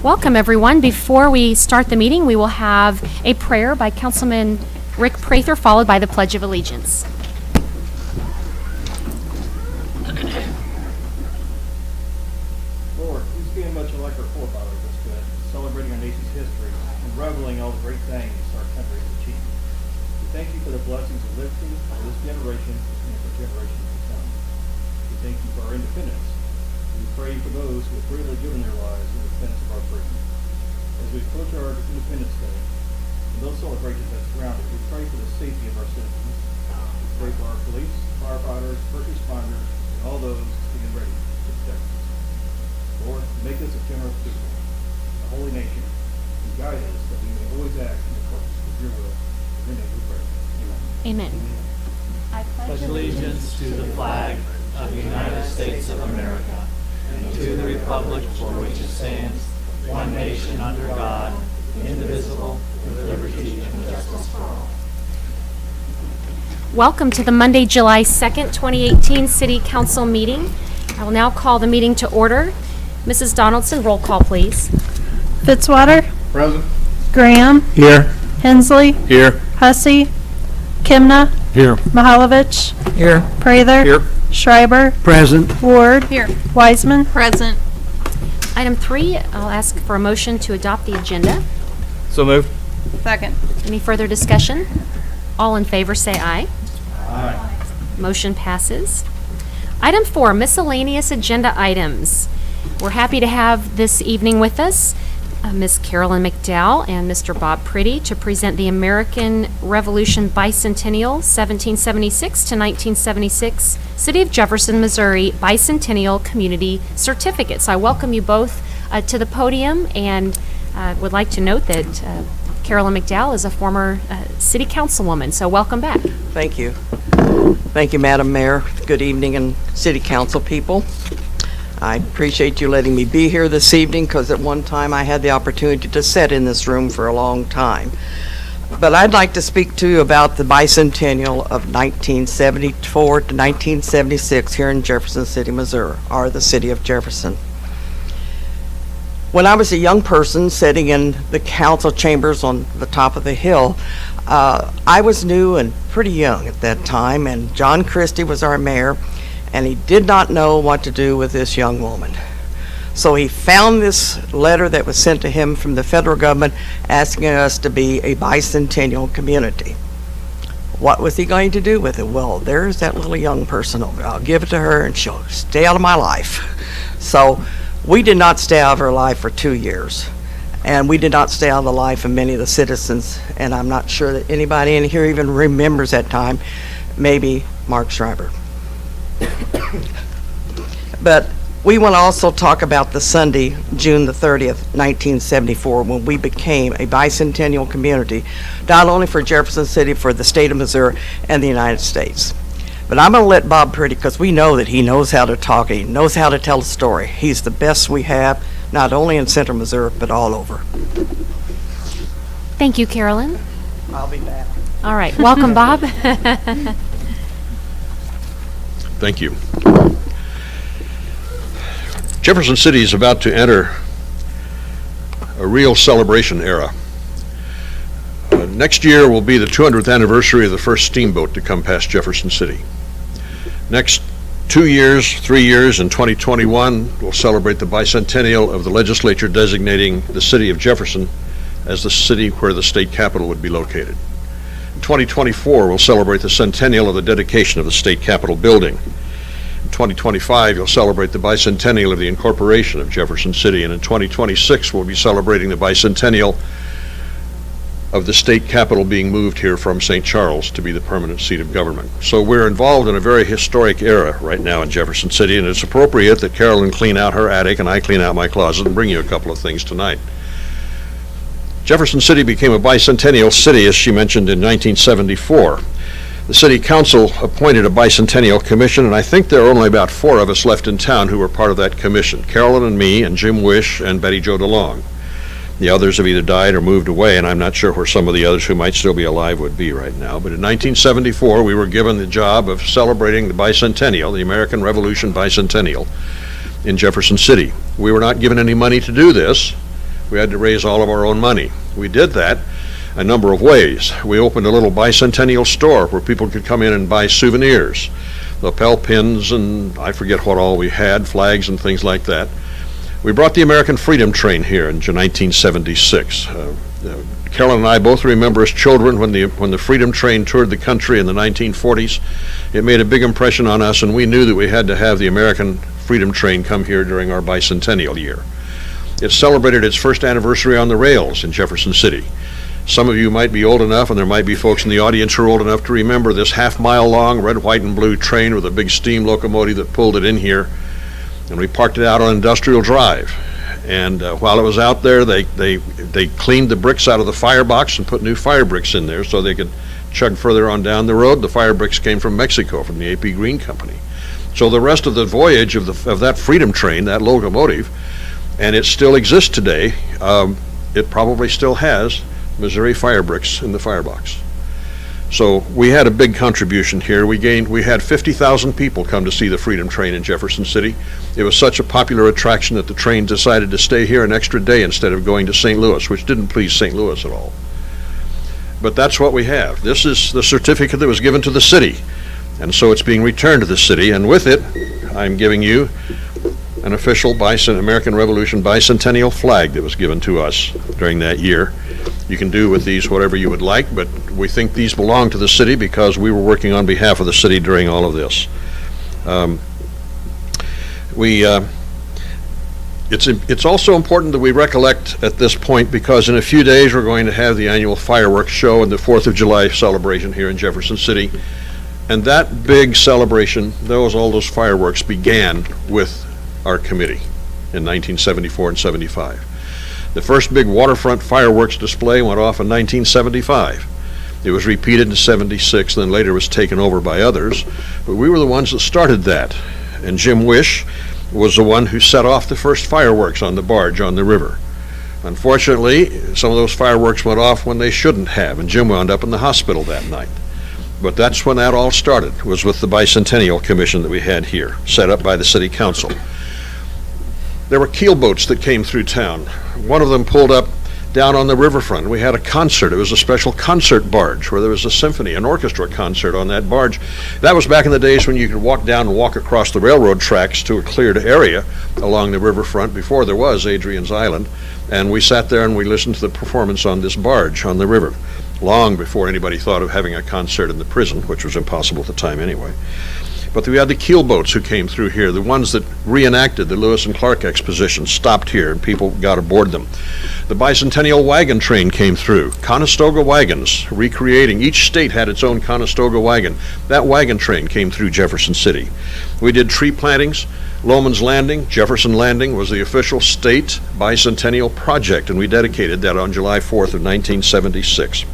Welcome, everyone. Before we start the meeting, we will have a prayer by Councilman Rick Prather, followed by the Pledge of Allegiance. Lord, we stand much like our forefathers this good, celebrating our nation's history and reveling all the great things our country has achieved. We thank you for the blessings of liberty for this generation and for generations to come. We thank you for our independence. We pray for those who have freely given their lives in defense of our freedom. As we approach our Independence Day and those celebrations that surround it, we pray for the safety of our citizens. We pray for our police, firefighters, first responders, and all those getting ready to protect us. Lord, make us a generous people, a holy nation, and guide us that we may always act in accordance with your will. In your name we pray. Amen. Amen. I pledge allegiance to the flag of the United States of America and to the republic for which it stands, one nation under God, indivisible, with liberty and justice for all. Welcome to the Monday, July 2nd, 2018 City Council meeting. I will now call the meeting to order. Mrs. Donaldson, roll call, please. Fitzwater. Present. Graham. Here. Hensley. Here. Hussey. Kimna. Here. Mahalovich. Here. Prather. Here. Schreiber. Present. Ward. Here. Wiseman. Present. Item 3, I'll ask for a motion to adopt the agenda. So moved. Second. Any further discussion? All in favor say aye. Aye. Motion passes. Item 4, miscellaneous agenda items. We're happy to have this evening with us Ms. Carolyn McDowell and Mr. Bob Priddy to present the American Revolution Bicentennial 1776 to 1976 City of Jefferson, Missouri Bicentennial Community Certificates. I welcome you both to the podium and would like to note that Carolyn McDowell is a former city councilwoman, so welcome back. Thank you. Thank you, Madam Mayor. Good evening, and City Council people. I appreciate you letting me be here this evening because at one time I had the opportunity to sit in this room for a long time. But I'd like to speak to you about the bicentennial of 1974 to 1976 here in Jefferson City, Missouri, or the city of Jefferson. When I was a young person sitting in the council chambers on the top of the hill, I was new and pretty young at that time, and John Christie was our mayor, and he did not know what to do with this young woman. So he found this letter that was sent to him from the federal government asking us to be a bicentennial community. What was he going to do with it? Well, there's that little young person over there. I'll give it to her and she'll stay out of my life. So we did not stay out of her life for 2 years. And we did not stay out of the life of many of the citizens. And I'm not sure that anybody in here even remembers that time. Maybe Mark Schreiber. But we want to also talk about the Sunday, June the 30th, 1974, when we became a bicentennial community, not only for Jefferson City, for the state of Missouri and the United States. But I'm going to let Bob Priddy, because we know that he knows how to talk, he knows how to tell a story. He's the best we have, not only in central Missouri, but all over. Thank you, Carolyn. I'll be back. All right, welcome, Bob. Thank you. Jefferson City is about to enter a real celebration era. Next year will be the 200th anniversary of the first steamboat to come past Jefferson City. Next 2 years, 3 years, in 2021, we'll celebrate the bicentennial of the legislature designating the city of Jefferson as the city where the state capitol would be located. In 2024, we'll celebrate the centennial of the dedication of the state capitol building. In 2025, you'll celebrate the bicentennial of the incorporation of Jefferson City, and in 2026, we'll be celebrating the bicentennial of the state capitol being moved here from St. Charles to be the permanent seat of government. So we're involved in a very historic era right now in Jefferson City, and it's appropriate that Carolyn clean out her attic and I clean out my closet and bring you a couple of things tonight. Jefferson City became a bicentennial city, as she mentioned, in 1974. The city council appointed a bicentennial commission, and I think there are only about 4 of us left in town who were part of that commission: Carolyn and me and Jim Wish and Betty Jo DeLong. The others have either died or moved away, and I'm not sure where some of the others who might still be alive would be right now. But in 1974, we were given the job of celebrating the bicentennial, the American Revolution bicentennial, in Jefferson City. We were not given any money to do this. We had to raise all of our own money. We did that a number of ways. We opened a little bicentennial store where people could come in and buy souvenirs, lapel pins, and I forget what all we had, flags and things like that. We brought the American Freedom Train here in 1976. Carolyn and I both remember as children when the Freedom Train toured the country in the 1940s. It made a big impression on us, and we knew that we had to have the American Freedom Train come here during our bicentennial year. It celebrated its first anniversary on the rails in Jefferson City. Some of you might be old enough, and there might be folks in the audience who are old enough to remember this half-mile-long red, white, and blue train with a big steam locomotive that pulled it in here. And we parked it out on Industrial Drive. And while it was out there, they cleaned the bricks out of the firebox and put new fire bricks in there so they could chug further on down the road. The fire bricks came from Mexico, from the A.P. Green Company. So the rest of the voyage of that Freedom Train, that locomotive, and it still exists today, it probably still has Missouri fire bricks in the firebox. So we had a big contribution here. We had 50,000 people come to see the Freedom Train in Jefferson City. It was such a popular attraction that the train decided to stay here an extra day instead of going to St. Louis, which didn't please St. Louis at all. But that's what we have. This is the certificate that was given to the city, and so it's being returned to the city, and with it, I'm giving you an official American Revolution bicentennial flag that was given to us during that year. You can do with these whatever you would like, but we think these belong to the city because we were working on behalf of the city during all of this. It's also important that we recollect at this point, because in a few days we're going to have the annual fireworks show and the 4th of July celebration here in Jefferson City. And that big celebration, all those fireworks began with our committee in 1974 and 75. The first big waterfront fireworks display went off in 1975. It was repeated in 76, then later was taken over by others. But we were the ones that started that. And Jim Wish was the one who set off the first fireworks on the barge on the river. Unfortunately, some of those fireworks went off when they shouldn't have, and Jim wound up in the hospital that night. But that's when that all started, was with the Bicentennial Commission that we had here, set up by the City Council. There were keel boats that came through town. One of them pulled up down on the riverfront. We had a concert. It was a special concert barge where there was a symphony, an orchestra concert on that barge. That was back in the days when you could walk down and walk across the railroad tracks to a cleared area along the riverfront before there was Adrian's Island. And we sat there and we listened to the performance on this barge on the river, long before anybody thought of having a concert in the prison, which was impossible at the time anyway. But we had the keel boats who came through here, the ones that reenacted the Lewis and Clark exposition, stopped here and people got aboard them. The Bicentennial wagon train came through, Conestoga wagons, recreating. Each state had its own Conestoga wagon. That wagon train came through Jefferson City. We did tree plantings. Loman's Landing, Jefferson Landing, was the official state bicentennial project, and we dedicated that on July 4th of 1976.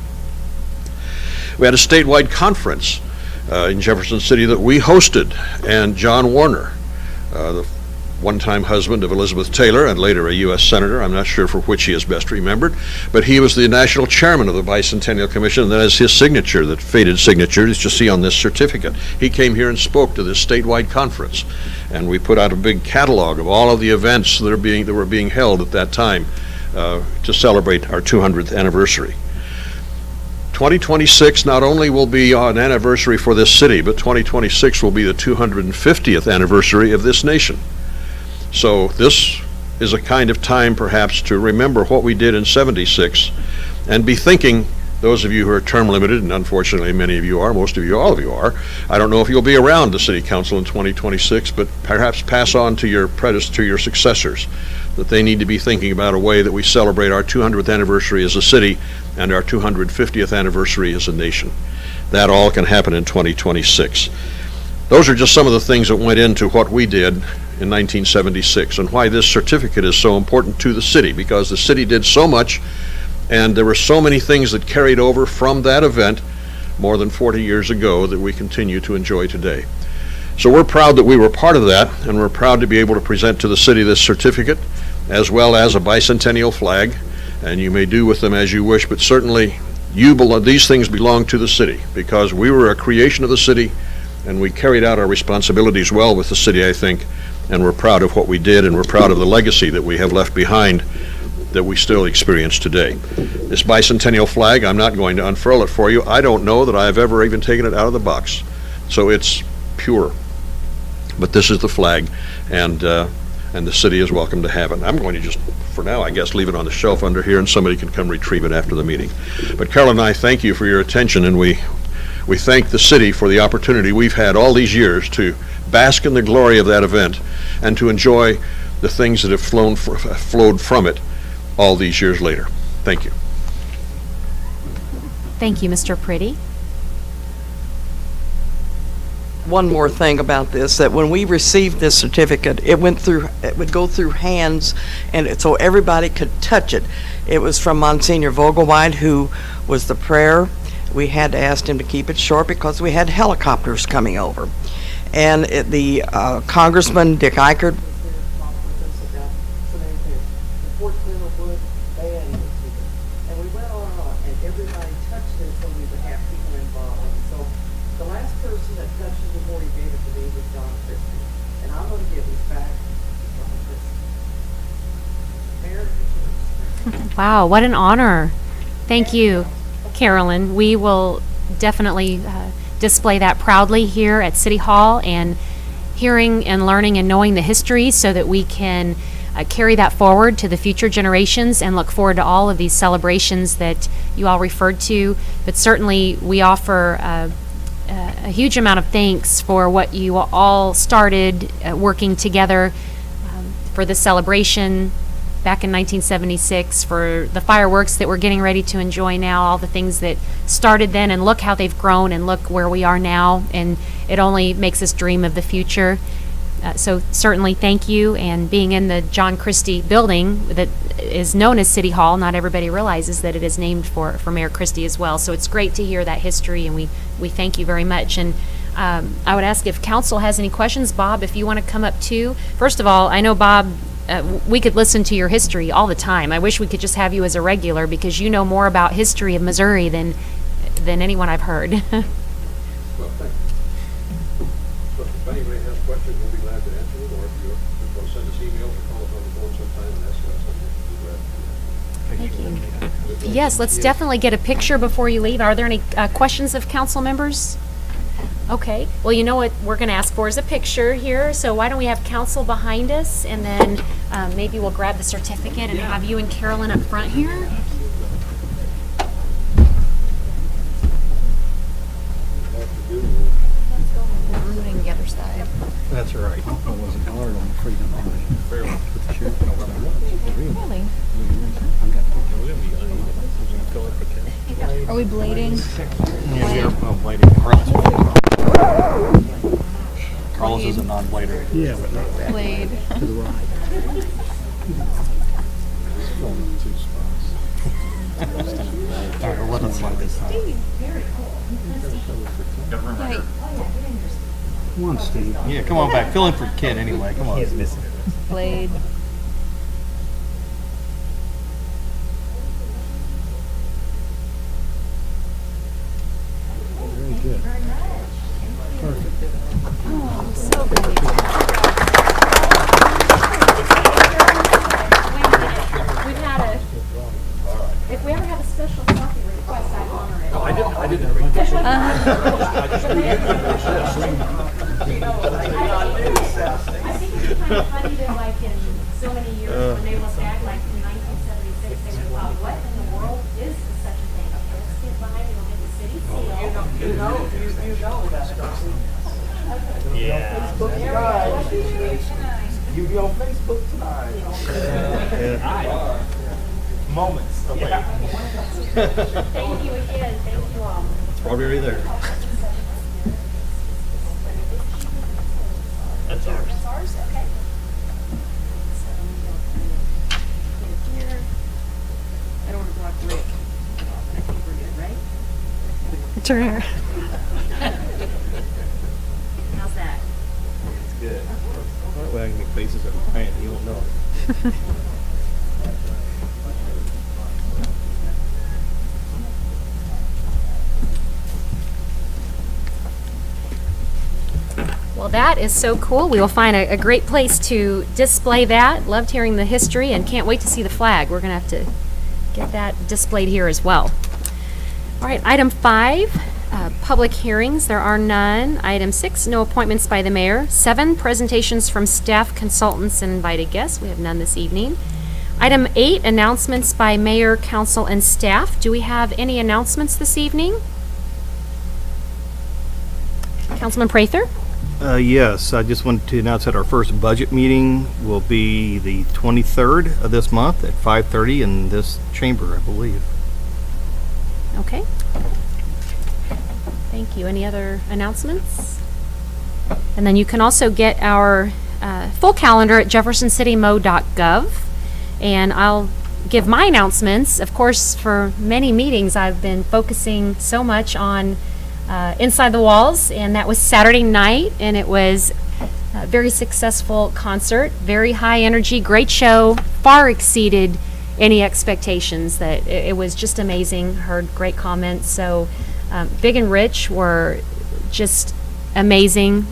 We had a statewide conference in Jefferson City that we hosted, and John Warner, the one-time husband of Elizabeth Taylor and later a U.S. Senator, I'm not sure for which he is best remembered, but he was the national chairman of the Bicentennial Commission, and that is his signature, that faded signature that you see on this certificate. He came here and spoke to this statewide conference, and we put out a big catalog of all of the events that were being held at that time to celebrate our 200th anniversary. 2026 not only will be an anniversary for this city, but 2026 will be the 250th anniversary of this nation. So this is a kind of time perhaps to remember what we did in 76 and be thinking, those of you who are term limited, and unfortunately many of you are, most of you, all of you are, I don't know if you'll be around the City Council in 2026, but perhaps pass on to your successors that they need to be thinking about a way that we celebrate our 200th anniversary as a city and our 250th anniversary as a nation. That all can happen in 2026. Those are just some of the things that went into what we did in 1976 and why this certificate is so important to the city, because the city did so much and there were so many things that carried over from that event more than 40 years ago that we continue to enjoy today. So we're proud that we were part of that, and we're proud to be able to present to the city this certificate as well as a bicentennial flag, and you may do with them as you wish, but certainly these things belong to the city because we were a creation of the city and we carried out our responsibilities well with the city, I think, and we're proud of what we did, and we're proud of the legacy that we have left behind that we still experience today. This bicentennial flag, I'm not going to unfurl it for you. I don't know that I have ever even taken it out of the box. So it's pure. But this is the flag, and the city is welcome to have it. I'm going to just, for now, I guess, leave it on the shelf under here, and somebody can come retrieve it after the meeting. But Carol and I thank you for your attention, and we thank the city for the opportunity we've had all these years to bask in the glory of that event and to enjoy the things that have flowed from it all these years later. Thank you. Thank you, Mr. Pretty. One more thing about this, that when we received this certificate, it would go through hands, and so everybody could touch it. It was from Monsignor Vogelweid, who was the prayer. We had to ask him to keep it short because we had helicopters coming over. And the Congressman Dick Eichert and we went on, and everybody touched it so we would have people involved. So the last person that touched it before he gave it to me was John Christie, and I'm going to give this back to John Christie. Mayor, it's yours. Wow, what an honor. Thank you, Carolyn. We will definitely display that proudly here at City Hall, and hearing and learning and knowing the history so that we can carry that forward to the future generations and look forward to all of these celebrations that you all referred to. But certainly we offer a huge amount of thanks for what you all started working together for the celebration back in 1976, for the fireworks that we're getting ready to enjoy now, all the things that started then, and look how they've grown and look where we are now, and it only makes us dream of the future. So certainly thank you, and being in the John Christie building that is known as City Hall, not everybody realizes that it is named for Mayor Christie as well. So it's great to hear that history, and we thank you very much. And I would ask if council has any questions. Bob, if you want to come up too. First of all, I know, Bob, we could listen to your history all the time. I wish we could just have you as a regular, because you know more about history of Missouri than anyone I've heard. Well, thank you. So if anybody has questions, we'll be glad to answer them, or if you just want to send us emails or call us on the phone sometime and ask us something, we'll be glad to do that. Yes, let's definitely get a picture before you leave. Are there any questions of council members? Okay, well, you know what we're going to ask for is a picture here, so why don't we have council behind us, and then maybe we'll grab the certificate and have you and Carolyn up front here. I'm putting the other side. That's right. I wasn't hard on the freedom line. Really? Are we bleeding? Yeah, we're blading. Carlos is a non-blader. Yeah, but not that. Blade. To the right. All right, we'll let us slide this time. Come on, Steve. Yeah, come on back. Fill in for Kid anyway. Come on. He is missing. Blade. Very good. Perfect. Oh, so great. We've had if we ever have a special selfie request, I honor it. No, I didn't. I think it's kind of funny that, like, in so many years, when they look back, like in 1976, they would thought, what in the world is such a thing? Okay, let's get behind it, we'll get the city seal. You know that, Darcy. Yeah. You be on Facebook tonight. Moments. Okay. Thank you again, thank you all. It's probably already there. That's ours. That's ours, okay. So I'm gonna put it here. I don't want to block Rick. I think we're good, right? Turn here. How's that? It's good. That way I can make faces every time. You don't know. Well, that is so cool. We will find a great place to display that. Loved hearing the history and can't wait to see the flag. We're going to have to get that displayed here as well. All right, item 5, public hearings. There are none. Item 6, no appointments by the mayor. 7, presentations from staff, consultants, and invited guests. We have none this evening. Item 8, announcements by mayor, council, and staff. Do we have any announcements this evening? Councilman Prather? Yes, I just wanted to announce that our first budget meeting will be the 23rd of this month at 5:30 in this chamber, I believe. Okay. Thank you. Any other announcements? And then you can also get our full calendar at jeffersoncitymo.gov. And I'll give my announcements. Of course, for many meetings, I've been focusing so much on Inside the Walls, and that was Saturday night, and it was a very successful concert, very high energy, great show, far exceeded any expectations. That it was just amazing. Heard great comments. So Big and Rich were just amazing,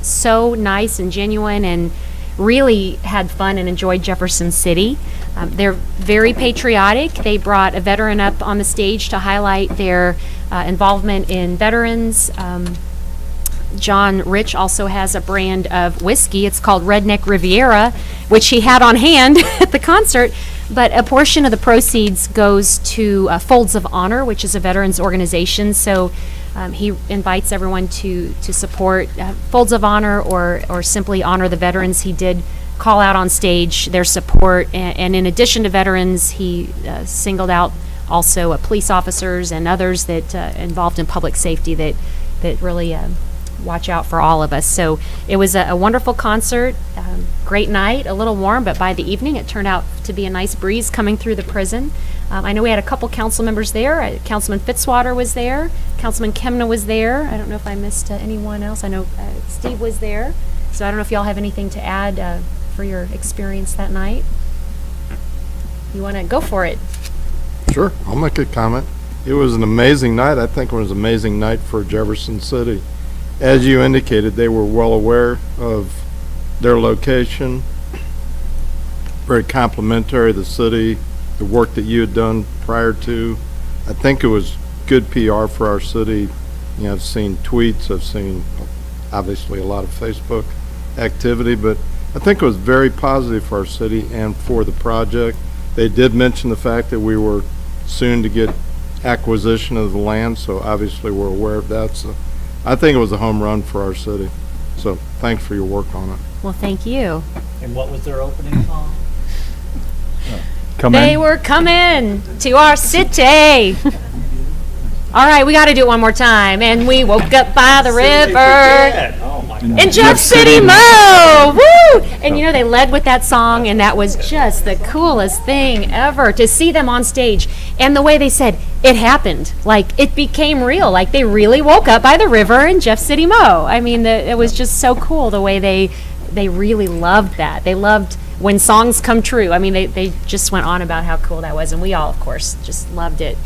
so nice and genuine, and really had fun and enjoyed Jefferson City. They're very patriotic. They brought a veteran up on the stage to highlight their involvement in veterans. John Rich also has a brand of whiskey. It's called Redneck Riviera, which he had on hand at the concert. But a portion of the proceeds goes to Folds of Honor, which is a veterans organization. So he invites everyone to support Folds of Honor or simply honor the veterans. He did call out on stage their support, and in addition to veterans, he singled out also police officers and others that involved in public safety that really watch out for all of us. So it was a wonderful concert, great night, a little warm, but by the evening it turned out to be a nice breeze coming through the prison. I know we had a couple council members there. Councilman Fitzwater was there. Councilman Kemna was there. I don't know if I missed anyone else. I know Steve was there. So I don't know if y'all have anything to add for your experience that night. You want to go for it? Sure, I'll make a comment. It was an amazing night. I think it was an amazing night for Jefferson City. As you indicated, they were well aware of their location, very complimentary of the city, the work that you had done prior to. I think it was good PR for our city. You know, I've seen tweets, I've seen obviously a lot of Facebook activity, but I think it was very positive for our city and for the project. They did mention the fact that we were soon to get acquisition of the land, so obviously we're aware of that. So I think it was a home run for our city. So thanks for your work on it. Well, thank you. And what was their opening song? They were coming to our city. All right, we got to do it one more time. And we woke up by the river Oh my God. in Jeff City Mo. Woo! And you know, they led with that song, and that was just the coolest thing ever to see them on stage. And the way they said, it happened. Like, it became real. Like, they really woke up by the river in Jeff City Mo. I mean, it was just so cool the way they really loved that. They loved when songs come true. I mean, they just went on about how cool that was, and we all, of course, just loved it.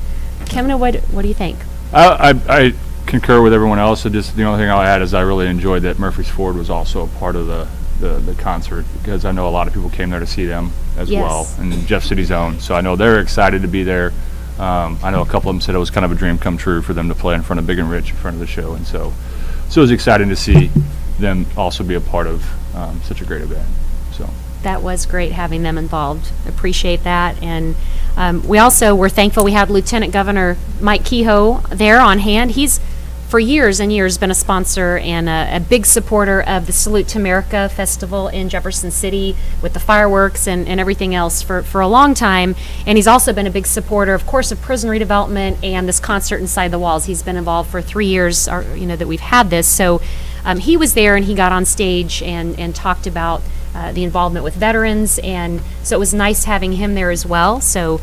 Kemna, what do you think? I concur with everyone else. So just the only thing I'll add is I really enjoyed that Murphy's Ford was also a part of the concert, because I know a lot of people came there to see them as well, and Jeff City's own. So I know they're excited to be there. I know a couple of them said it was kind of a dream come true for them to play in front of Big and Rich in front of the show, and so it was exciting to see them also be a part of such a great event. So that was great having them involved. Appreciate that. And we also were thankful we had Lieutenant Governor Mike Kehoe there on hand. He's for years and years been a sponsor and a big supporter of the Salute to America Festival in Jefferson City with the fireworks and everything else for a long time. And he's also been a big supporter, of course, of prison redevelopment and this concert Inside the Walls. He's been involved for 3 years, that we've had this. So he was there, and he got on stage and talked about the involvement with veterans, and so it was nice having him there as well. So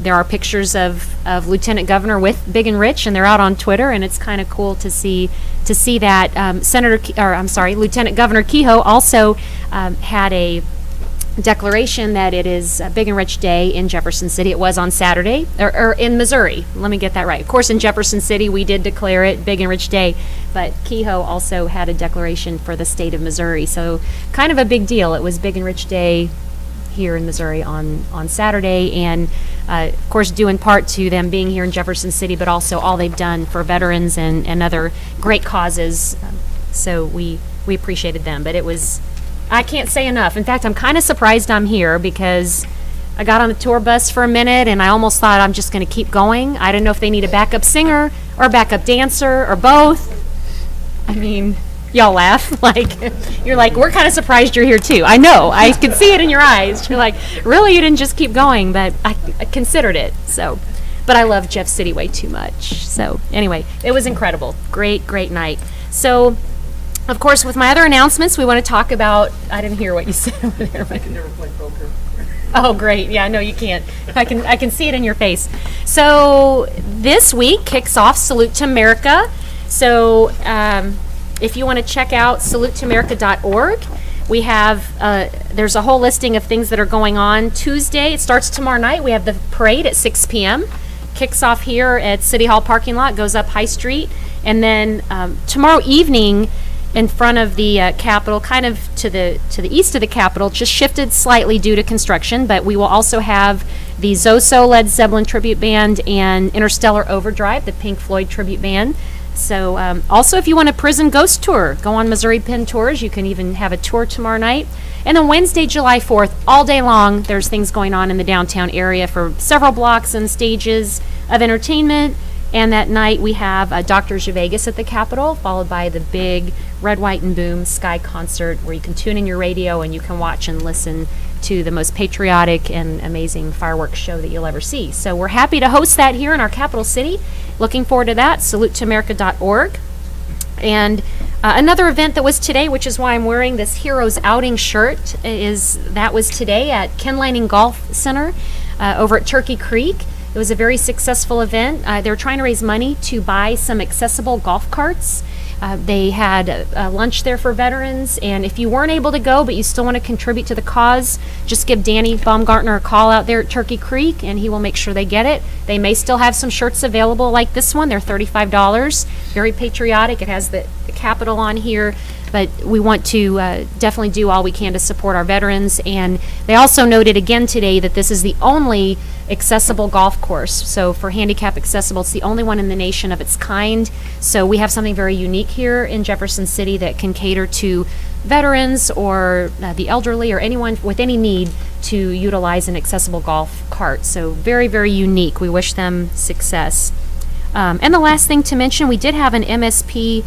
there are pictures of Lieutenant Governor with Big and Rich, and they're out on Twitter, and it's kind of cool to see that. Lieutenant Governor Kehoe also had a declaration that it is a Big and Rich Day in Jefferson City. It was on Saturday, or in Missouri. Let me get that right. Of course, in Jefferson City, we did declare it Big and Rich Day, but Kehoe also had a declaration for the state of Missouri. So kind of a big deal. It was Big and Rich Day here in Missouri on Saturday, and of course due in part to them being here in Jefferson City, but also all they've done for veterans and other great causes. So we appreciated them, but it was, I can't say enough. In fact, I'm kind of surprised I'm here because I got on the tour bus for a minute and I almost thought I'm just going to keep going. I didn't know if they need a backup singer or a backup dancer or both. I mean, y'all laugh. Like, you're like, we're kind of surprised you're here too. I know. I could see it in your eyes. You're like, really? You didn't just keep going? But I considered it. So, but I love Jeff City way too much. So anyway, it was incredible. Great, great night. So, of course, with my other announcements, we want to talk about, I didn't hear what you said over there. I can never play poker. Oh, great. Yeah, no, you can't. I can see it in your face. So this week kicks off Salute to America. So if you want to check out salutetoamerica.org, we have, there's a whole listing of things that are going on. Tuesday, it starts tomorrow night. We have the parade at 6 p.m. Kicks off here at City Hall parking lot, goes up High Street. And then tomorrow evening, in front of the Capitol, kind of to the east of the Capitol, just shifted slightly due to construction, but we will also have the Zoso Led Zeppelin tribute band and Interstellar Overdrive, the Pink Floyd tribute band. So also, if you want a prison ghost tour, go on Missouri Pen Tours. You can even have a tour tomorrow night. And then Wednesday, July 4th, all day long, there's things going on in the downtown area for several blocks and stages of entertainment. And that night we have Dr. Vegas at the Capitol, followed by the big Red, White, and Boom Sky concert where you can tune in your radio and you can watch and listen to the most patriotic and amazing fireworks show that you'll ever see. So we're happy to host that here in our capital city. Looking forward to that. SaluteToAmerica.org. And another event that was today, which is why I'm wearing this Heroes Outing shirt, that was today at Ken Lanning Golf Center over at Turkey Creek. It was a very successful event. They were trying to raise money to buy some accessible golf carts. They had lunch there for veterans, and if you weren't able to go but you still want to contribute to the cause, just give Danny Baumgartner a call out there at Turkey Creek and he will make sure they get it. They may still have some shirts available like this one. They're $35. Very patriotic. It has the Capitol on here, but we want to definitely do all we can to support our veterans. And they also noted again today that this is the only accessible golf course. So for handicap accessible, it's the only one in the nation of its kind. So we have something very unique here in Jefferson City that can cater to veterans or the elderly or anyone with any need to utilize an accessible golf cart. So very, very unique. We wish them success. And the last thing to mention, we did have an MSP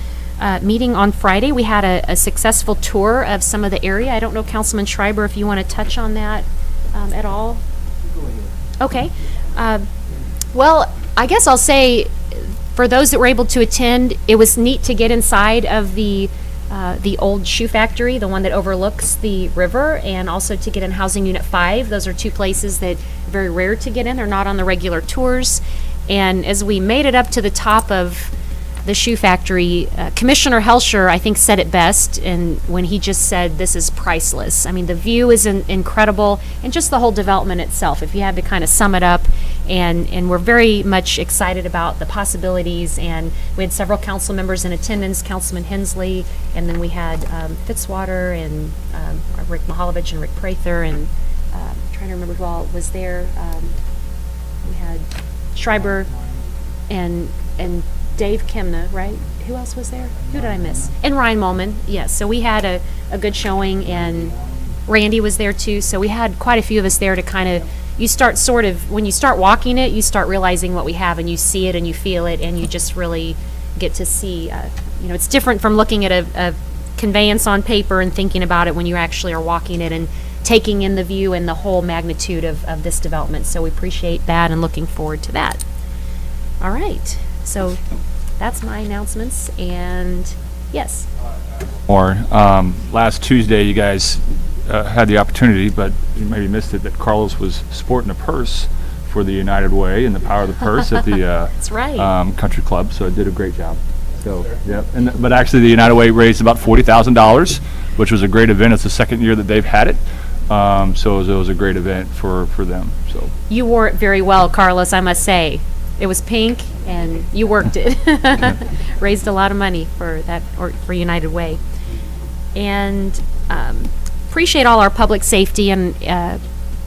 meeting on Friday. We had a successful tour of some of the area. I don't know, Councilman Schreiber, if you want to touch on that at all. Okay. Well, I guess I'll say for those that were able to attend, it was neat to get inside of the old shoe factory, the one that overlooks the river, and also to get in Housing Unit 5. Those are two places that are very rare to get in. They're not on the regular tours. And as we made it up to the top of the shoe factory, Commissioner Helsher, I think, said it best, and when he just said, this is priceless. I mean, the view is incredible, and just the whole development itself, if you had to kind of sum it up, and we're very much excited about the possibilities, and we had several council members in attendance, Councilman Hensley, and then we had Fitzwater, and Rick Mahalovich, and Rick Prather, and I'm trying to remember who all was there. We had Schreiber, and Dave Kemna, right? Who else was there? Who did I miss? And Ryan Mullman, yes. So we had a good showing, and Randy was there too. So we had quite a few of us there to kind of, you start sort of, when you start walking it, you start realizing what we have, and you see it and you feel it, and you just really get to see, it's different from looking at a conveyance on paper and thinking about it when you actually are walking it and taking in the view and the whole magnitude of this development. So we appreciate that and looking forward to that. All right. So that's my announcements, and yes. Last Tuesday, you guys had the opportunity, but you maybe missed it, that Carlos was sporting a purse for the United Way and the Power of the Purse at the that's right. Country Club, so it did a great job. So, yeah. But actually, the United Way raised about $40,000, which was a great event. It's the second year that they've had it. So it was a great event for them. So You wore it very well, Carlos, I must say. It was pink, and you worked it. Raised a lot of money for that, or for United Way. And appreciate all our public safety and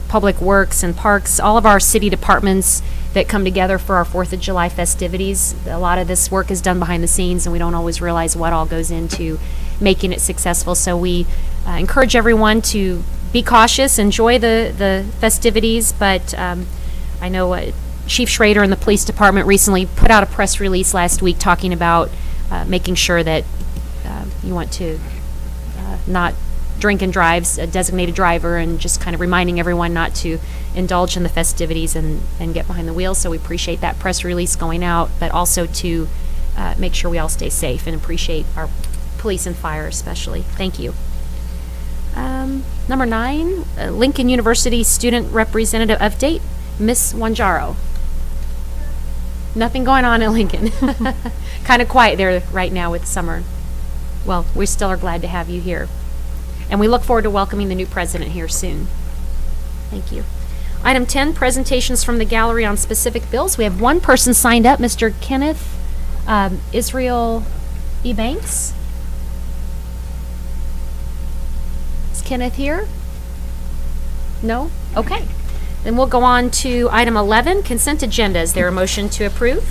public works and parks, all of our city departments that come together for our 4th of July festivities. A lot of this work is done behind the scenes, and we don't always realize what all goes into making it successful. So we encourage everyone to be cautious, enjoy the festivities, but I know Chief Schrader and the police department recently put out a press release last week talking about making sure that you want to not drink and drive, a designated driver, and just kind of reminding everyone not to indulge in the festivities and get behind the wheel. So we appreciate that press release going out, but also to make sure we all stay safe, and appreciate our police and fire especially. Thank you. Number 9, Lincoln University Student Representative update, Miss Wanjaro. Nothing going on at Lincoln. Kind of quiet there right now with summer. Well, we still are glad to have you here. And we look forward to welcoming the new president here soon. Thank you. Item 10, presentations from the gallery on specific bills. We have one person signed up, Mr. Kenneth Israel E. Banks. Is Kenneth here? No? Okay. Then we'll go on to item 11, consent agenda. Is there a motion to approve?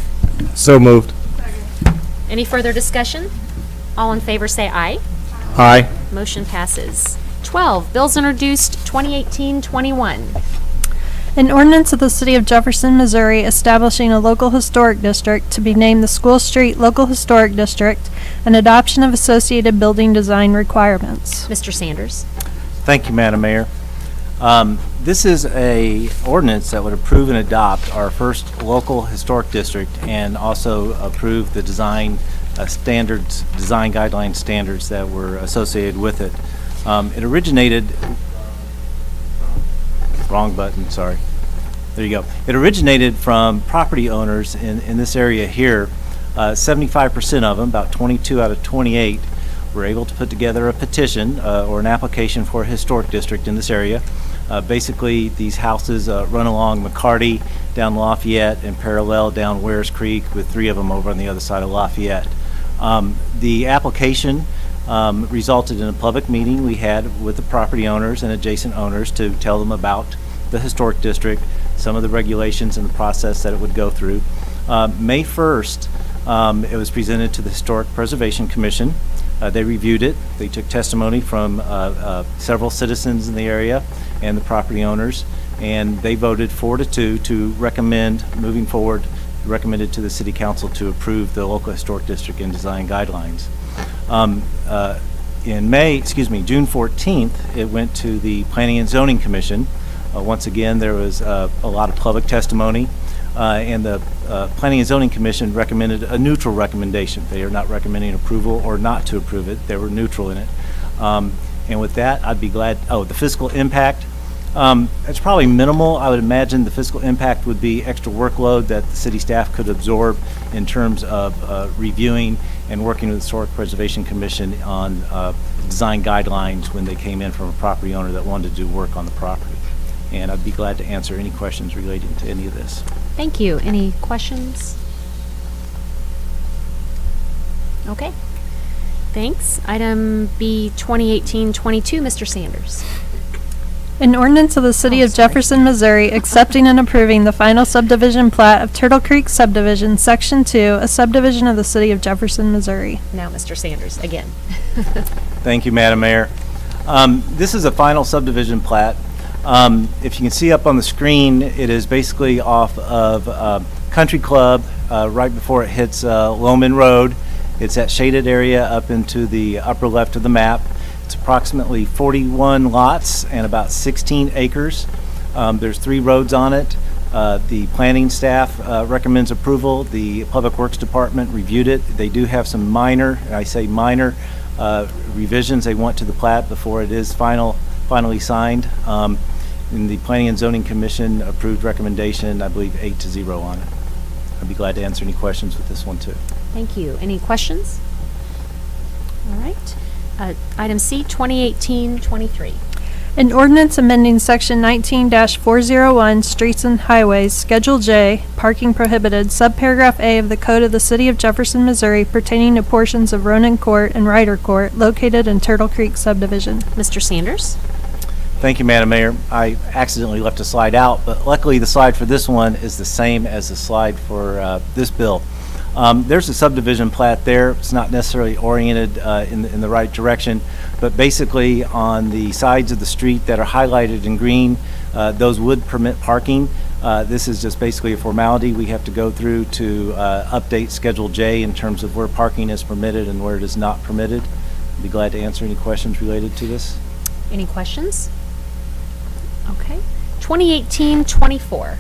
So moved. Any further discussion? All in favor say aye. Aye. Motion passes. 12, bills introduced 2018-21. An ordinance of the City of Jefferson, Missouri establishing a local historic district to be named the School Street Local Historic District and adoption of associated building design requirements. Mr. Sanders. Thank you, Madam Mayor. This is a ordinance that would approve and adopt our first local historic district and also approve the design standards, design guideline standards that were associated with it. It originated, wrong button, sorry. There you go. It originated from property owners in this area here. 75% of them, about 22 out of 28, were able to put together a petition or an application for a historic district in this area. Basically, these houses run along McCarty, down Lafayette, and parallel down Wares Creek, with 3 of them over on the other side of Lafayette. The application resulted in a public meeting we had with the property owners and adjacent owners to tell them about the historic district, some of the regulations and the process that it would go through. May 1st, it was presented to the Historic Preservation Commission. They reviewed it. They took testimony from several citizens in the area and the property owners, and they voted 4-2 to recommend moving forward, recommended to the City Council to approve the local historic district and design guidelines. June 14th, it went to the Planning and Zoning Commission. Once again, there was a lot of public testimony, and the Planning and Zoning Commission recommended a neutral recommendation. They are not recommending approval or not to approve it. They were neutral in it. And with that, I'd be glad. Oh, the fiscal impact. It's probably minimal. I would imagine the fiscal impact would be extra workload that the city staff could absorb in terms of reviewing and working with the Historic Preservation Commission on design guidelines when they came in from a property owner that wanted to do work on the property. And I'd be glad to answer any questions relating to any of this. Thank you. Any questions? Okay. Thanks. Item B, 2018-22, Mr. Sanders. An ordinance of the City of Jefferson, Missouri accepting and approving the final subdivision plat of Turtle Creek Subdivision, Section 2, a subdivision of the City of Jefferson, Missouri. Now, Mr. Sanders, again. Thank you, Madam Mayor. This is a final subdivision plat. If you can see up on the screen, it is basically off of Country Club right before it hits Loman Road. It's that shaded area up into the upper left of the map. It's approximately 41 lots and about 16 acres. There's 3 roads on it. The planning staff recommends approval. The Public Works Department reviewed it. They do have some minor, and I say minor, revisions they want to the plat before it is finally signed. And the Planning and Zoning Commission approved recommendation, I believe 8-0 on it. I'd be glad to answer any questions with this one too. Thank you. Any questions? All right. Item C, 2018-23. An ordinance amending Section 19-401, Streets and Highways, Schedule J, Parking Prohibited, Subparagraph A of the Code of the City of Jefferson, Missouri pertaining to portions of Ronan Court and Ryder Court located in Turtle Creek subdivision. Mr. Sanders? Thank you, Madam Mayor. I accidentally left a slide out, but luckily the slide for this one is the same as the slide for this bill. There's a subdivision plat there. It's not necessarily oriented in the right direction, but basically on the sides of the street that are highlighted in green, those would permit parking. This is just basically a formality we have to go through to update Schedule J in terms of where parking is permitted and where it is not permitted. I'd be glad to answer any questions related to this. Any questions? Okay. 2018-24.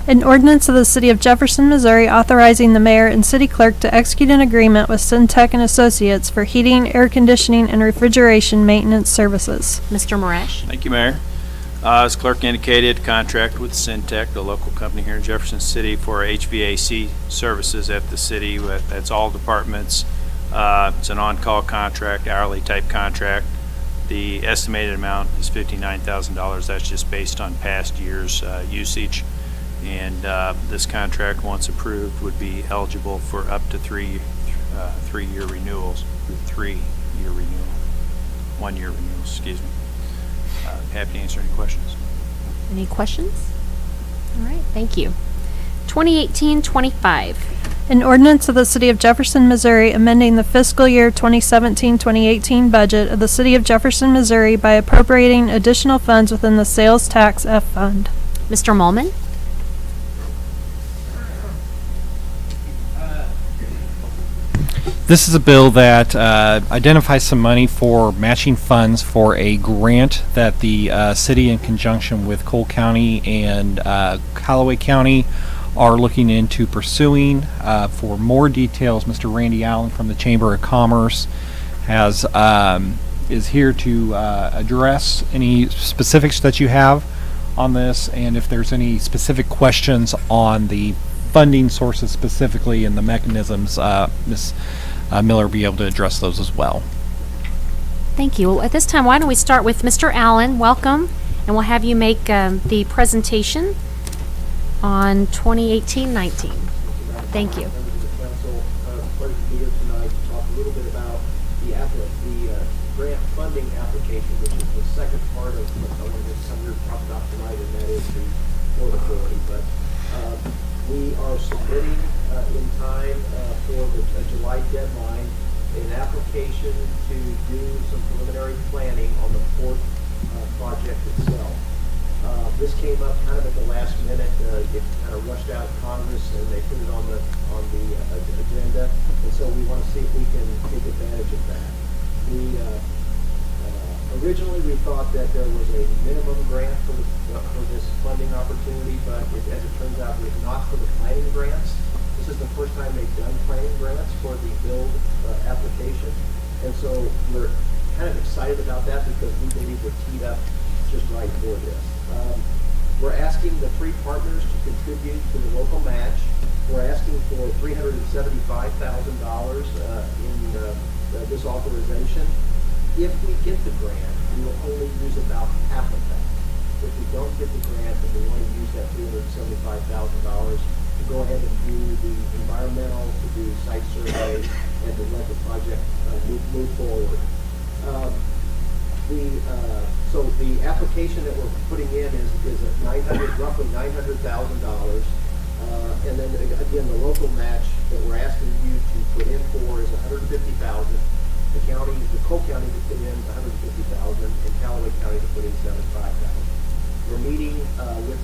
An ordinance of the City of Jefferson, Missouri authorizing the mayor and city clerk to execute an agreement with Syntec and Associates for heating, air conditioning, and refrigeration maintenance services. Mr. Marash? Thank you, Mayor. As clerk indicated, contract with Syntec, the local company here in Jefferson City, for HVAC services at the city. That's all departments. It's an on-call contract, hourly type contract. The estimated amount is $59,000. That's just based on past years' usage. And this contract, once approved, would be eligible for up to three-year renewals. 3-year renewal. 1-year renewals, excuse me. Happy to answer any questions. Any questions? All right, thank you. 2018-25. An ordinance of the City of Jefferson, Missouri amending the fiscal year 2017-2018 budget of the City of Jefferson, Missouri by appropriating additional funds within the Sales Tax F Fund. Mr. Mullman? This is a bill that identifies some money for matching funds for a grant that the city, in conjunction with Cole County and Callaway County, are looking into pursuing. For more details, Mr. Randy Allen from the Chamber of Commerce is here to address any specifics that you have on this, and if there's any specific questions on the funding sources specifically and the mechanisms, Ms. Miller will be able to address those as well. Thank you. Well, at this time, why don't we start with Mr. Allen? Welcome, and we'll have you make the presentation on 2018-19. Thank you. Members of the council, pleasure to be here tonight to talk a little bit about the grant funding application, which is the second part of what I wanted to come here to talk about tonight, and that is the Port Authority. But we are submitting in time for the July deadline an application to do some preliminary planning on the port project itself. This came up kind of at the last minute. It kind of rushed out of Congress, and they put it on the agenda. And so we want to see if we can take advantage of that. Originally, we thought that there was a minimum grant for this funding opportunity, but as it turns out, it's not for the planning grants. This is the first time they've done planning grants for the build application, and so we're kind of excited about that because we believe we're teed up just right for this. We're asking the three partners to contribute to the local match. We're asking for $375,000 in this authorization. If we get the grant, we will only use about half of that. If we don't get the grant, then we want to use that $375,000 to go ahead and do the environmental, to do site survey, and to let the project move forward. So the application that we're putting in is at roughly $900,000. And then again, the local match that we're asking you to put in for is $150,000. The Cole County to put in $150,000, and Callaway County to put in $75,000. We're meeting with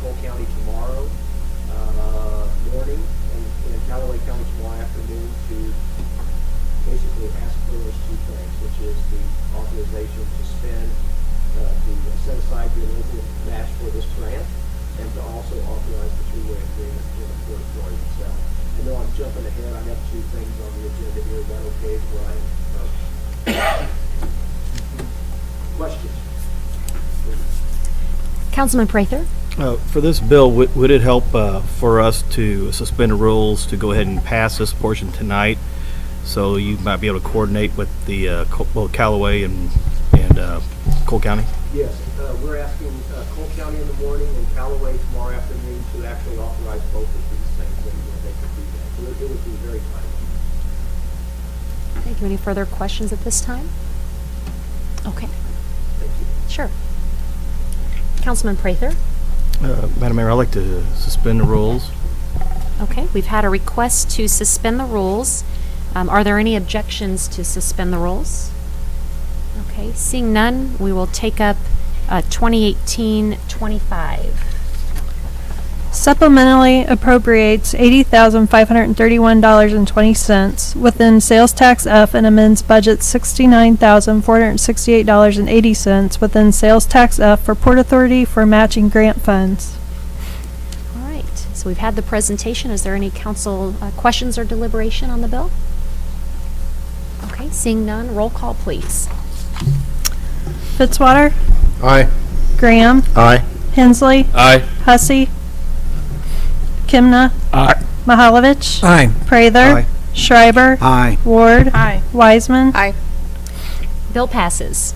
Cole County tomorrow morning and Callaway County tomorrow afternoon to basically ask for those two things, which is the authorization to set aside the local match for this grant, and to also authorize the three-way agreement for the Port Authority itself. I know I'm jumping ahead. I have two things on the agenda here. Is that okay, Brian? Questions? Councilman Prather? For this bill, would it help for us to suspend the rules to go ahead and pass this portion tonight, so you might be able to coordinate with the both Callaway and Cole County? Yes, we're asking Cole County in the morning and Callaway tomorrow afternoon to actually authorize both of these things, and they can do that. So it would be very timely. Thank you. Any further questions at this time? Okay, Thank you. sure. Councilman Prather? Madam Mayor, I'd like to suspend the rules. Okay, we've had a request to suspend the rules. Are there any objections to suspend the rules? Okay, seeing none, we will take up 2018-25. Supplementally appropriates $80,531.20 within sales tax F and amends budget $69,468.80 within sales tax F for Port Authority for matching grant funds. All right, so we've had the presentation. Is there any council questions or deliberation on the bill? Okay, seeing none, roll call, please. Fitzwater, Aye. Graham, Aye. Hensley, Aye. Hussey, Kimna, Aye. Mahalovich, Aye. Prather, Aye. Schreiber, Aye. Ward, Wiseman. Bill passes.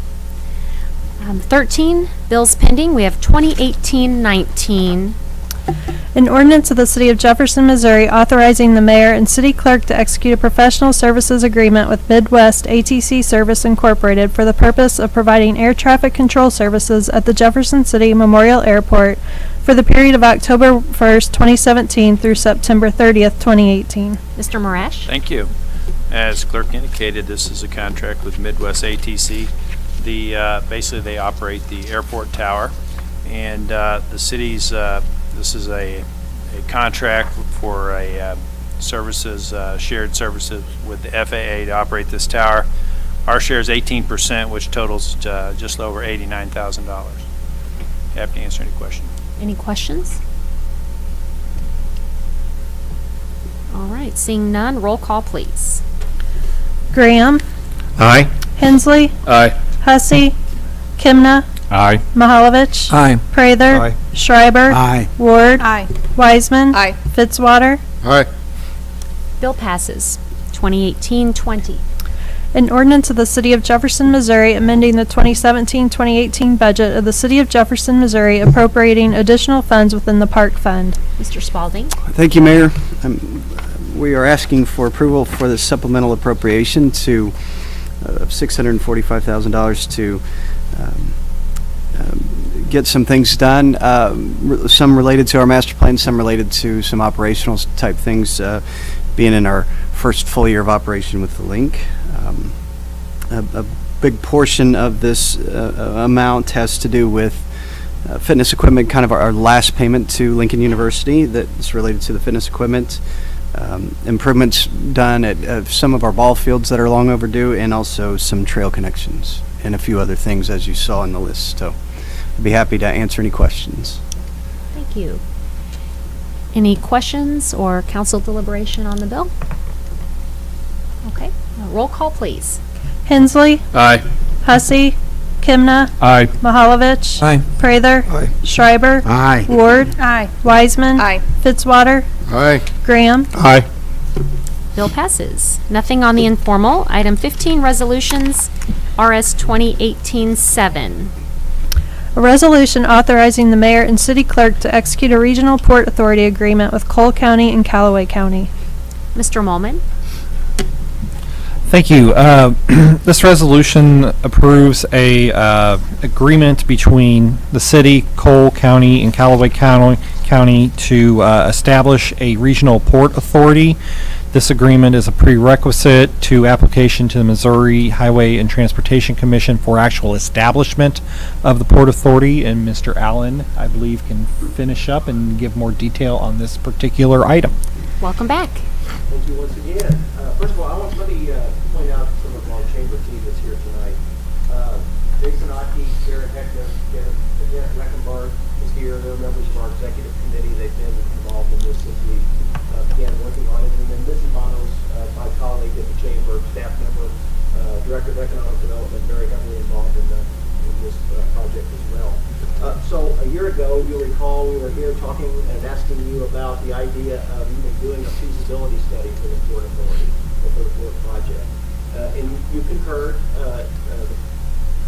13, bills pending. We have 2018-19. An ordinance of the City of Jefferson, Missouri authorizing the mayor and city clerk to execute a professional services agreement with Midwest ATC Service Incorporated for the purpose of providing air traffic control services at the Jefferson City Memorial Airport for the period of October 1st, 2017 through September 30th, 2018. Mr. Marash? Thank you. As clerk indicated, this is a contract with Midwest ATC. Basically, they operate the airport tower, and the city's, this is a contract for a services, shared services with the FAA to operate this tower. Our share is 18%, which totals just over $89,000. Happy to answer any questions. Any questions? All right, seeing none, roll call, please. Graham, Aye. Hensley, Aye. Hussey, Kimna, Aye. Mahalovich, Aye. Prather, Aye. Schreiber, Aye. Ward, Wiseman, Fitzwater. Aye. Bill passes. 2018-20. An ordinance of the City of Jefferson, Missouri amending the 2017-2018 budget of the City of Jefferson, Missouri appropriating additional funds within the Park Fund. Mr. Spalding? Thank you, Mayor. We are asking for approval for the supplemental appropriation to of $645,000 to get some things done, some related to our master plan, some related to some operational type things, being in our first full year of operation with the link. A big portion of this amount has to do with fitness equipment, kind of our last payment to Lincoln University that's related to the fitness equipment. Improvements done at some of our ball fields that are long overdue, and also some trail connections and a few other things as you saw in the list. So I'd be happy to answer any questions. Thank you. Any questions or council deliberation on the bill? Okay, roll call, please. Hensley, Aye. Hussey, Kimna, Aye. Mahalovich, Aye. Prather, Aye. Schreiber, Aye. Ward, Wiseman, Fitzwater, Aye. Graham. Aye. Bill passes. Nothing on the informal. Item 15, resolutions, RS 2018-7. A resolution authorizing the mayor and city clerk to execute a regional port authority agreement with Cole County and Callaway County. Mr. Molman? Thank you. This resolution approves a agreement between the city, Cole County, and Callaway County to establish a regional port authority. This agreement is a prerequisite to application to the Missouri Highway and Transportation Commission for actual establishment of the port authority. And Mr. Allen, I believe, can finish up and give more detail on this particular item. Welcome back. Thank you once again. First of all, let me point out some of our chamber team that's here tonight. Jason Aki, Jared Heckman, Janet Reckenberg is here. They're members of our executive committee. They've been involved in this since we began working on it. And then Missy Bonos, my colleague at the chamber, staff member, director of economic development, very heavily involved in this project as well. So a year ago, you'll recall, we were here talking and asking you about the idea of even doing a feasibility study for the Port Authority, or for the Port project. And you concurred. The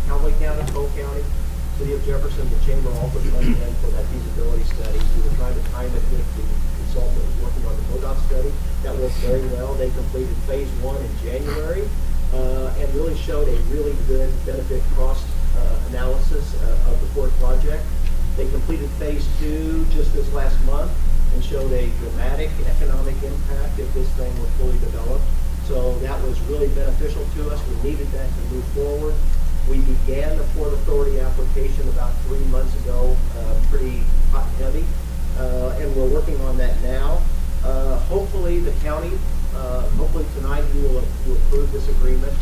Callaway County, Cole County, City of Jefferson, the Chamber all put money in for that feasibility study. We were trying to time it with the consultant that was working on the MoDOT study. That worked very well. They completed phase 1 in January and really showed a really good benefit cost analysis of the Ford project. They completed phase 2 just this last month and showed a dramatic economic impact if this thing were fully developed. So that was really beneficial to us. We needed that to move forward. We began the Port Authority application about 3 months ago, pretty hot and heavy, and we're working on that now. Hopefully the county, hopefully tonight you will approve this agreement.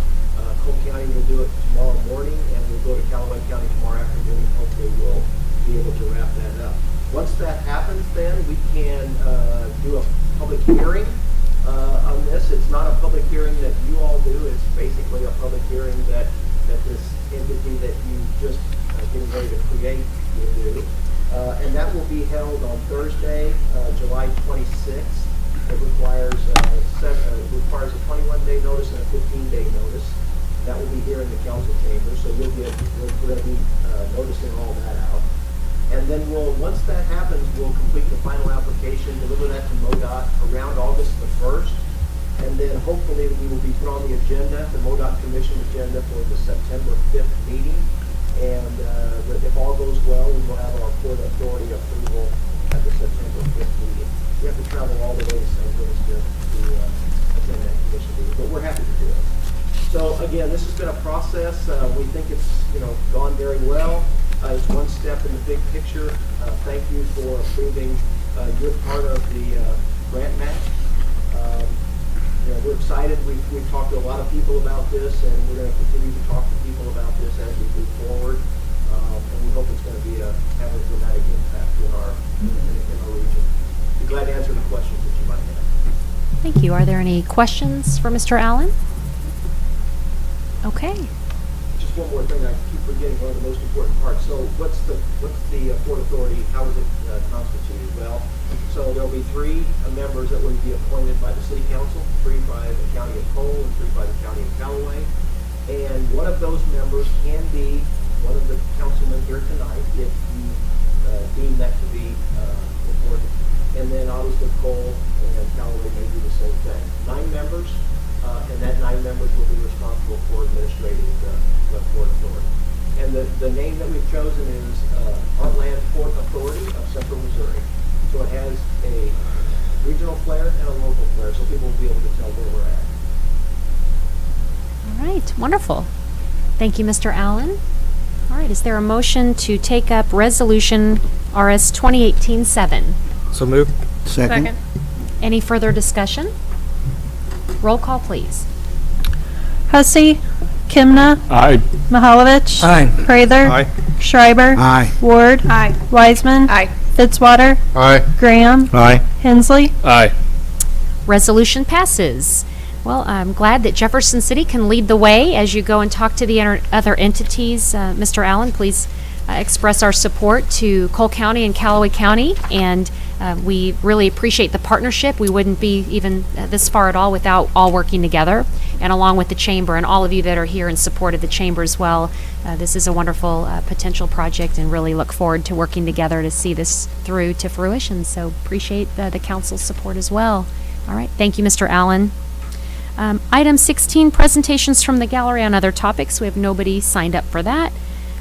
Cole County will do it tomorrow morning, and we'll go to Callaway County tomorrow afternoon. Hopefully we'll be able to wrap that up. Once that happens, then we can do a public hearing on this. It's not a public hearing that you all do. It's basically a public hearing that this entity that you just getting ready to create will do. And that will be held on Thursday, July 26th. It requires a 21-day notice and a 15-day notice. That will be here in the council chamber, so we're going to be noticing all that out. And then once that happens, we'll complete the final application, deliver that to MoDOT around August the 1st. And then hopefully we will be put on the agenda, the MoDOT Commission agenda for the September 5th meeting. And if all goes well, we will have our Port Authority approval at the September 5th meeting. We have to travel all the way to St. Louis to attend that commission meeting, but we're happy to do it. So again, this has been a process. We think it's gone very well. It's one step in the big picture. Thank you for approving your part of the grant match. We're excited. We've talked to a lot of people about this, and we're going to continue to talk to people about this as we move forward. And we hope it's going to have a dramatic impact in our region. Be glad to answer any questions that you might have. Thank you. Are there any questions for Mr. Allen? Okay. Just one more thing. I keep forgetting one of the most important parts. So what's the Port Authority? How is it constituted? Well, so there'll be 3 members that will be appointed by the City Council, 3 by the County of Cole, and 3 by the County of Callaway. And one of those members can be one of the councilmen here tonight if you deem that to be important. And then obviously Cole and Callaway may do the same thing. 9 members, and that 9 members will be responsible for administrating the Port Authority. And the name that we've chosen is Heartland Port Authority of Central Missouri. So it has a regional flair and a local flair, so people will be able to tell where we're at. All right, wonderful. Thank you, Mr. Allen. All right, is there a motion to take up Resolution RS 2018-7? So moved. Second. Any further discussion? Roll call, please. Hussey, Kimna, Aye. Mahalovich. Aye. Prather. Aye. Schreiber. Aye. Ward. Aye. Wiseman. Aye. Fitzwater. Aye. Graham. Aye. Hensley. Aye. Resolution passes. Well, I'm glad that Jefferson City can lead the way as you go and talk to the other entities. Mr. Allen, please express our support to Cole County and Callaway County, and we really appreciate the partnership. We wouldn't be even this far at all without all working together, and along with the Chamber and all of you that are here in support of the Chamber as well. This is a wonderful potential project, and really look forward to working together to see this through to fruition. So appreciate the council's support as well. All right, thank you, Mr. Allen. Item 16, presentations from the gallery on other topics. We have nobody signed up for that.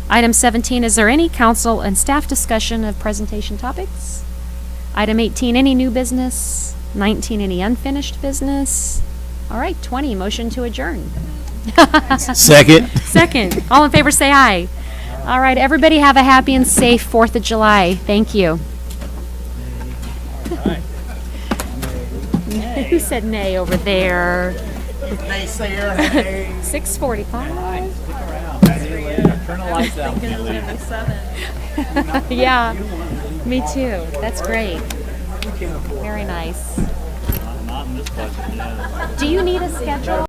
Item 17, is there any council and staff discussion of presentation topics? Item 18, any new business? 19, any unfinished business? All right, 20, motion to adjourn. Second. Second. All in favor say aye. All right, everybody have a happy and safe 4th of July. Thank you. Who said nay over there? Naysayer. 6:45. Stick around. Turn the lights down when you leave. Yeah, me too. That's great. Very nice. Not in this budget, yeah. Do you need a schedule?